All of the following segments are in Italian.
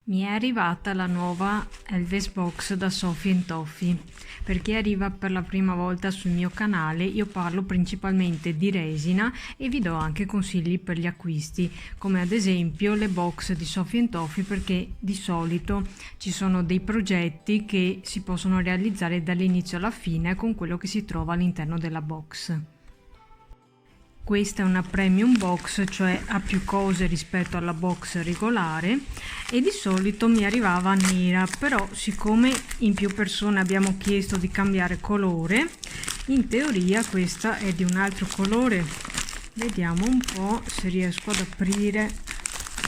Mi è arrivata la nuova Elvis Box da Sophie & Toffee. Per chi arriva per la prima volta sul mio canale, io parlo principalmente di resina e vi do anche consigli per gli acquisti, come ad esempio le box di Sophie & Toffee, perché di solito ci sono dei progetti che si possono realizzare dall'inizio alla fine con quello che si trova all'interno della box. Questa è una premium box, cioè ha più cose rispetto alla box regolare, e di solito mi arrivava nera, però siccome in più persone abbiamo chiesto di cambiare colore, in teoria questa è di un altro colore. Vediamo un po' se riesco ad aprire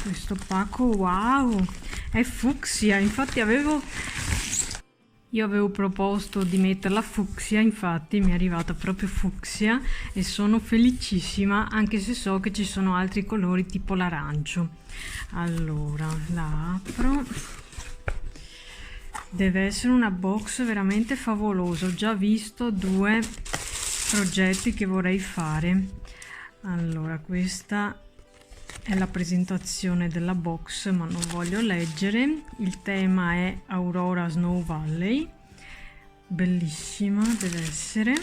questo pacco. Wow, è fucsia, infatti io avevo proposto di metterla fucsia, infatti mi è arrivata proprio fucsia e sono felicissima, anche se so che ci sono altri colori tipo l'arancio. Allora, la apro. Deve essere una box veramente favolosa. Ho già visto 2 progetti che vorrei fare. Allora, questa è la presentazione della box, ma non voglio leggere. Il tema è Aurora Snow Valley, bellissima deve essere.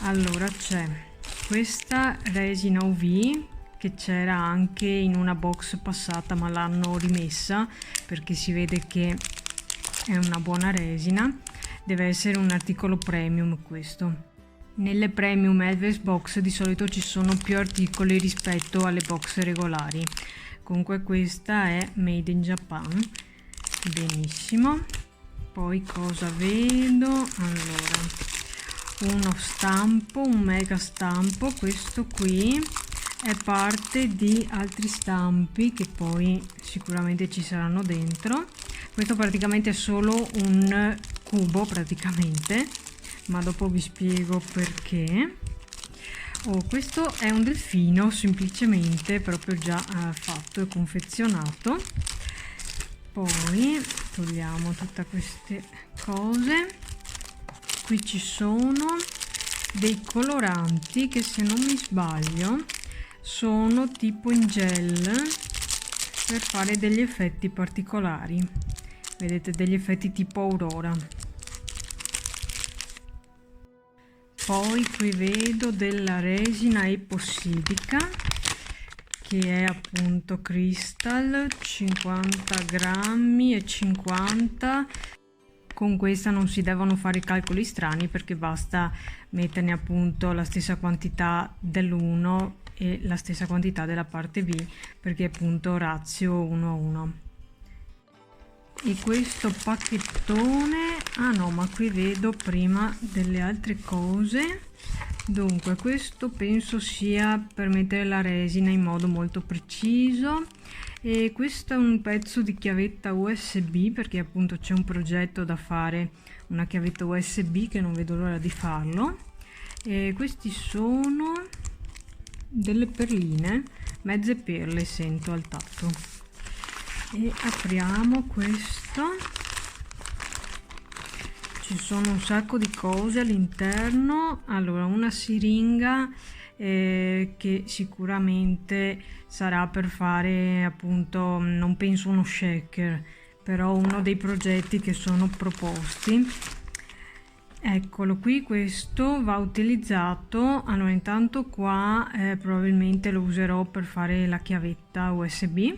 Allora, c'è questa resina UV che c'era anche in una box passata, ma l'hanno rimessa perché si vede che è una buona resina. Deve essere un articolo premium questo. Nelle premium Elvis box di solito ci sono più articoli rispetto alle box regolari. Comunque questa è made in Japan. Benissimo. Poi cosa vedo? Allora, uno stampo, un mega stampo. Questo qui è parte di altri stampi che poi sicuramente ci saranno dentro. Questo praticamente è solo un cubo praticamente, ma dopo vi spiego perché. Questo è un delfino, semplicemente proprio già fatto e confezionato. Poi togliamo tutte queste cose. Qui ci sono dei coloranti che, se non mi sbaglio, sono tipo in gel per fare degli effetti particolari. Vedete, degli effetti tipo aurora. Poi qui vedo della resina epossidica che è appunto crystal, 50 grammi e 50. Con questa non si devono fare calcoli strani perché basta metterne appunto la stessa quantità dell'1 e la stessa quantità della parte B, perché è appunto ratio 1:1. E questo pacchettone, ah no, ma qui vedo prima delle altre cose. Dunque, questo penso sia per mettere la resina in modo molto preciso, e questo è un pezzo di chiavetta USB, perché appunto c'è un progetto da fare una chiavetta USB che non vedo l'ora di farlo. E questi sono delle perline, mezze perle, sento al tatto. E apriamo questo. Ci sono un sacco di cose all'interno. Allora, una siringa che sicuramente sarà per fare appunto, non penso uno shaker, però uno dei progetti che sono proposti. Eccolo qui, questo va utilizzato. Allora, intanto qua probabilmente lo userò per fare la chiavetta USB,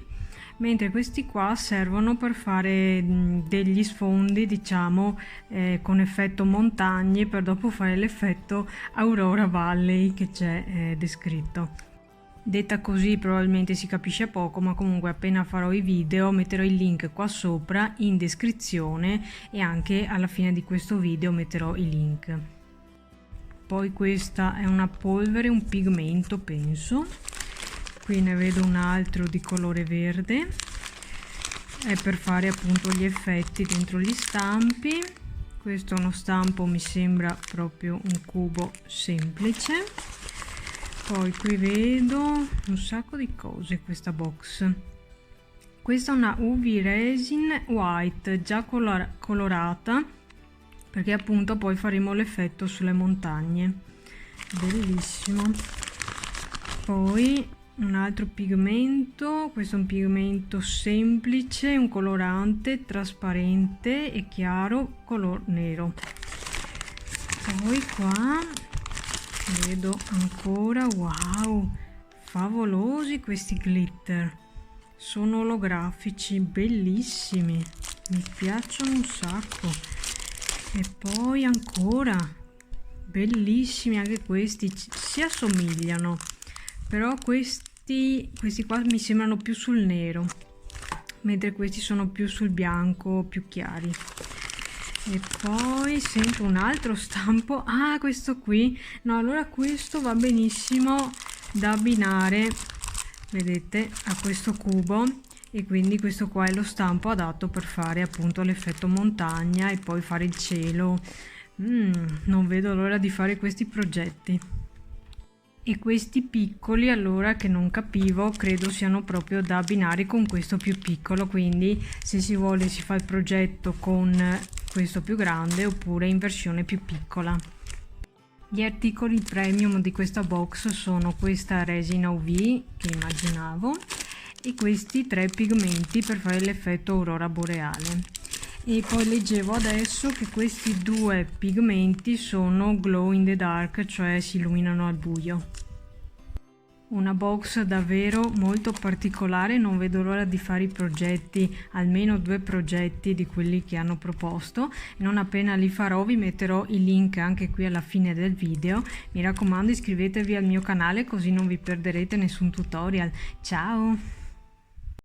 mentre questi qua servono per fare degli sfondi, diciamo, con effetto montagne, per dopo fare l'effetto Aurora Valley che c'è descritto. Detta così probabilmente si capisce poco, ma comunque appena farò i video metterò il link qua sopra in descrizione, e anche alla fine di questo video metterò i link. Poi questa è una polvere, un pigmento penso. Qui ne vedo un altro di colore verde, è per fare appunto gli effetti dentro gli stampi. Questo è uno stampo, mi sembra proprio un cubo semplice. Poi qui vedo un sacco di cose in questa box. Questa è una UV resin white già colorata, perché appunto poi faremo l'effetto sulle montagne. Bellissimo. Poi un altro pigmento, questo è un pigmento semplice, un colorante trasparente e chiaro, color nero. Poi qua vedo ancora, wow, favolosi questi glitter, sono olografici, bellissimi, mi piacciono un sacco. E poi ancora bellissimi anche questi, si assomigliano, però questi qua mi sembrano più sul nero, mentre questi sono più sul bianco, più chiari. E poi sento un altro stampo, ah, questo qui, no, allora questo va benissimo da abbinare, vedete, a questo cubo, e quindi questo qua è lo stampo adatto per fare appunto l'effetto montagna e poi fare il cielo. Non vedo l'ora di fare questi progetti. E questi piccoli, allora, che non capivo, credo siano proprio da abbinare con questo più piccolo, quindi se si vuole si fa il progetto con questo più grande oppure in versione più piccola. Gli articoli premium di questa box sono questa resina UV che immaginavo e questi 3 pigmenti per fare l'effetto aurora boreale. E poi leggevo adesso che questi 2 pigmenti sono glow in the dark, cioè si illuminano al buio. Una box davvero molto particolare, non vedo l'ora di fare i progetti, almeno 2 progetti di quelli che hanno proposto, e non appena li farò vi metterò i link anche qui alla fine del video. Mi raccomando, iscrivetevi al mio canale così non vi perderete nessun tutorial. Ciao!